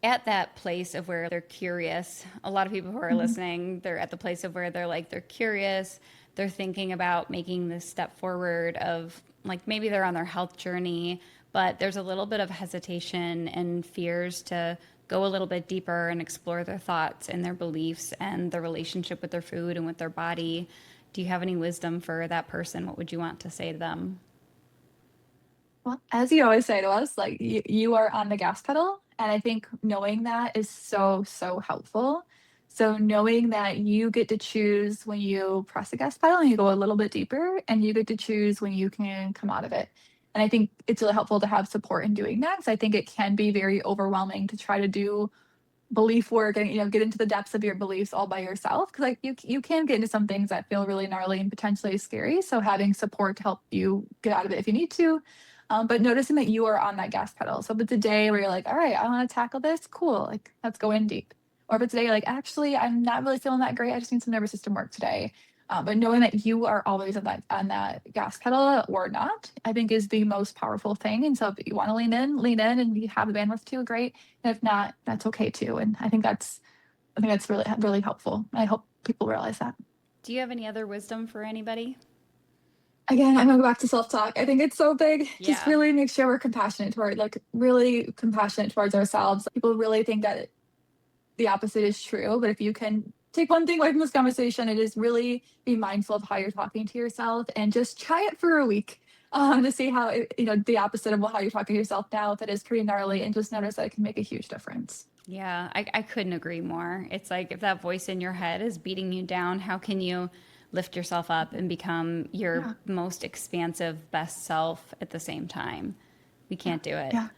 at that place of where they're curious. A lot of people who are Mhm. listening, they're at the place of where they're like, they're curious. They're thinking about making this step forward of like maybe they're on their health journey, but there's a little bit of hesitation and fears to go a little bit deeper and explore their thoughts and their beliefs and their relationship with their food and with their body. Do you have any wisdom for that person? What would you want to say to them? Well, as you always say to us, like you are on the gas pedal. And I think knowing that is so, so helpful. So knowing that you get to choose when you press the gas pedal and you go a little bit deeper, and you get to choose when you can come out of it. And I think it's really helpful to have support in doing that. Because I think it can be very overwhelming to try to do belief work and get into the depths of your beliefs all by yourself, because like you can get into some things that feel really gnarly and potentially scary, so having support to help you get out of it if you need to. But noticing that you are on that gas pedal, so if it's a day where you're like, all right, I want to tackle this, cool, like let's go in deep. Or if it's a day you're like, actually I'm not really feeling that great, I just need some nervous system work today. But knowing that you are always on that gas pedal or not, I think is the most powerful thing. And so if you want to lean in and you have the bandwidth to, great. And if not, that's okay too. And I think that's really, really helpful. I hope people realize that. Do you have any other wisdom for anybody? Again, I'm gonna go back to self-talk. I think it's so big. Just Yeah. really make sure we're compassionate toward, like really compassionate towards ourselves. People really think that the opposite is true, but if you can take one thing away from this conversation, it is really be mindful of how you're talking to yourself and just try it for a week. To see how the opposite of how you're talking to yourself now, if it is pretty gnarly, and just notice that it can make a huge difference. Yeah, I couldn't agree more. It's like if that voice in your head is beating you down, how can you lift yourself up and become your Yeah, most expansive best self at the same time? We yeah, can't do it. yeah.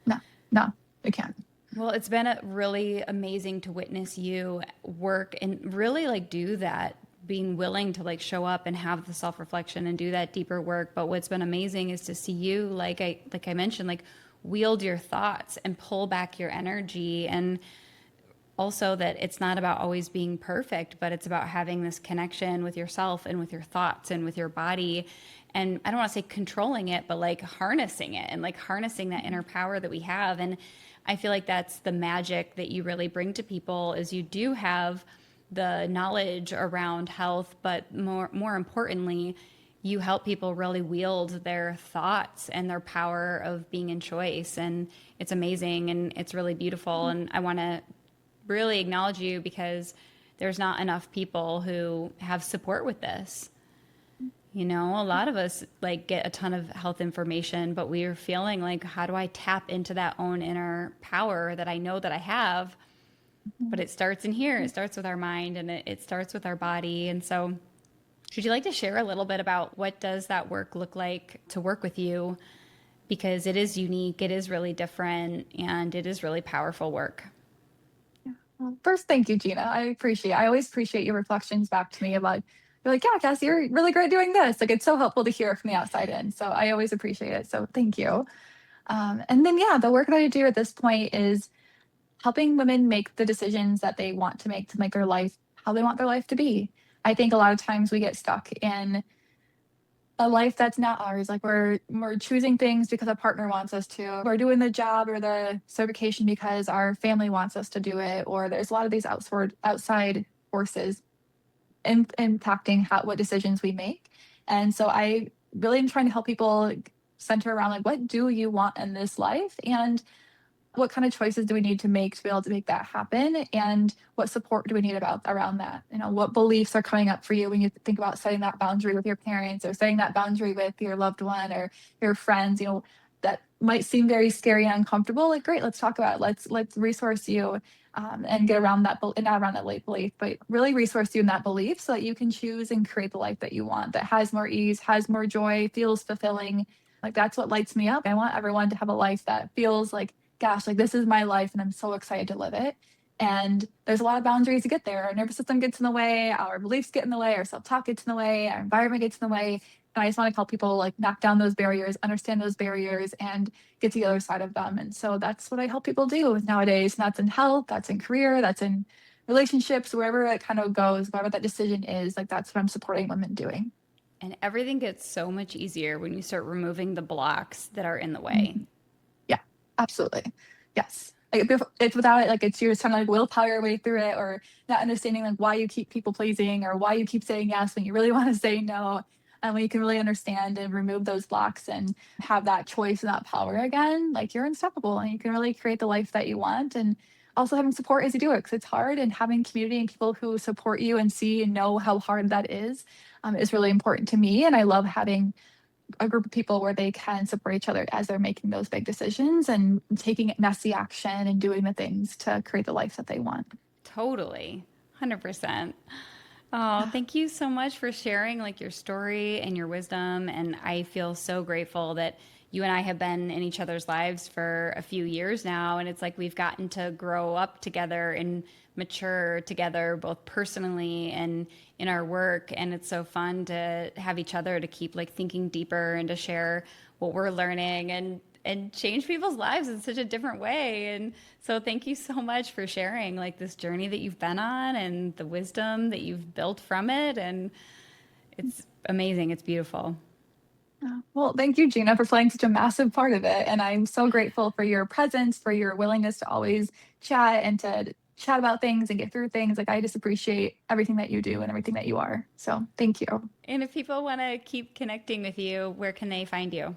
No, no, it can't. Well, it's been really amazing to witness you work and really like do that, being willing to like show up and have the self-reflection and do that deeper work. But what's been amazing is to see you, like I mentioned, like wield your thoughts and pull back your energy, and also that it's not about always being perfect, but it's about having this connection with yourself and with your thoughts and with your body. And I don't want to say controlling it, but like harnessing it and like harnessing that inner power that we have. And I feel like that's the magic that you really bring to people is you do have the knowledge around health, but more importantly, you help people really wield their thoughts and their power of being in choice. And it's amazing and it's really beautiful. And I want to really acknowledge you because there's not enough people who have support with this. You know, a lot of us like get a ton of health information, but we are feeling like, how do I tap into that own inner power that I know that I have? But it starts in here. It starts with our mind and it starts with our body. And so, would you like to share a little bit about what does that work look like to work with you? Because it is unique, it is really different, and it is really powerful work. Yeah. Well, first, thank you, Gina. I always appreciate your reflections back to me about, you're like, yeah, Cassie, you're really great doing this. Like, it's so helpful to hear it from the outside in. So I always appreciate it. So thank you. And then, yeah, the work that I do at this point is helping women make the decisions that they want to make their life how they want their life to be. I think a lot of times we get stuck in a life that's not ours. Like we're choosing things because a partner wants us to. We're doing the job or the certification because our family wants us to do it. Or there's a lot of these outside forces impacting what decisions we make. And so I really am trying to help people center around like, what do you want in this life? And what kind of choices do we need to make to be able to make that happen? And what support do we need about around that? You know, what beliefs are coming up for you when you think about setting that boundary with your parents or setting that boundary with your loved one or your friends, you know, that might seem very scary and uncomfortable. Like, great, let's talk about it. Let's resource you and get around that, and not around that late belief, but really resource you in that belief so that you can choose and create the life that you want, that has more ease, has more joy, feels fulfilling. Like, that's what lights me up. I want everyone to have a life that feels like, gosh, like this is my life and I'm so excited to live it. And there's a lot of boundaries to get there. Our nervous system gets in the way, our beliefs get in the way, our self-talk gets in the way, our environment gets in the way. And I just want to help people like knock down those barriers, understand those barriers, and get to the other side of them. And so that's what I help people do nowadays. And that's in health, that's in career, that's in relationships, wherever it kind of goes, whatever that decision is, like that's what I'm supporting women doing. And everything gets so much easier when you start removing the blocks that are in the way. Mm-hmm. Yeah, absolutely. Yes. Like if without it, like it's you're just trying to like willpower your way through it, or not understanding like why you keep people pleasing or why you keep saying yes when you really want to say no. And when you can really understand and remove those blocks and have that choice and that power again, like you're unstoppable and you can really create the life that you want. And also having support as you do it, because it's hard, and having community and people who support you and see and know how hard that is really important to me. And I love having a group of people where they can support each other as they're making those big decisions and taking messy action and doing the things to create the life that they want. Totally. 100%. Oh, thank you so much for sharing like your story and your wisdom. And I feel so grateful that you and I have been in each other's lives for a few years now. And it's like we've gotten to grow up together and mature together, both personally and in our work. And it's so fun to have each other to keep like thinking deeper and to share what we're learning and change people's lives in such a different way. And so thank you so much for sharing like this journey that you've been on and the wisdom that you've built from it. And it's amazing. It's beautiful. Well, thank you, Gina, for playing such a massive part of it. And I'm so grateful for your presence, for your willingness to always chat and to chat about things and get through things. Like, I just appreciate everything that you do and everything that you are. So thank you. And if people want to keep connecting with you, where can they find you?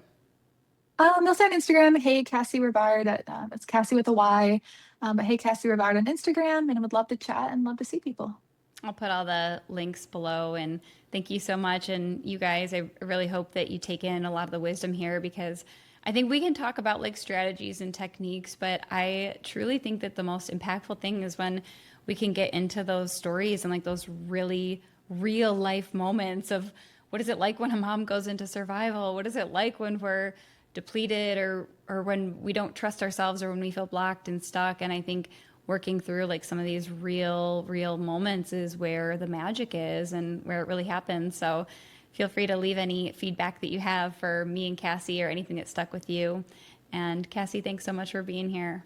They'll say on Instagram, hey, Cassy Rivard. It's Cassy with a Y. But hey, Cassy Rivard on Instagram. And I would love to chat and love to see people. I'll put all the links below, and thank you so much. And you guys, I really hope that you take in a lot of the wisdom here, because I think we can talk about like strategies and techniques, but I truly think that the most impactful thing is when we can get into those stories and like those really real life moments of what is it like when a mom goes into survival? What is it like when we're depleted, or when we don't trust ourselves, or when we feel blocked and stuck? And I think working through like some of these real moments is where the magic is and where it really happens. So feel free to leave any feedback that you have for me and Cassy, or anything that stuck with you. And Cassy, thanks so much for being here.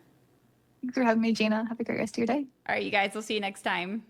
Thanks for having me, Gina. Have a great rest of your day. All right, you guys, we'll see you next time.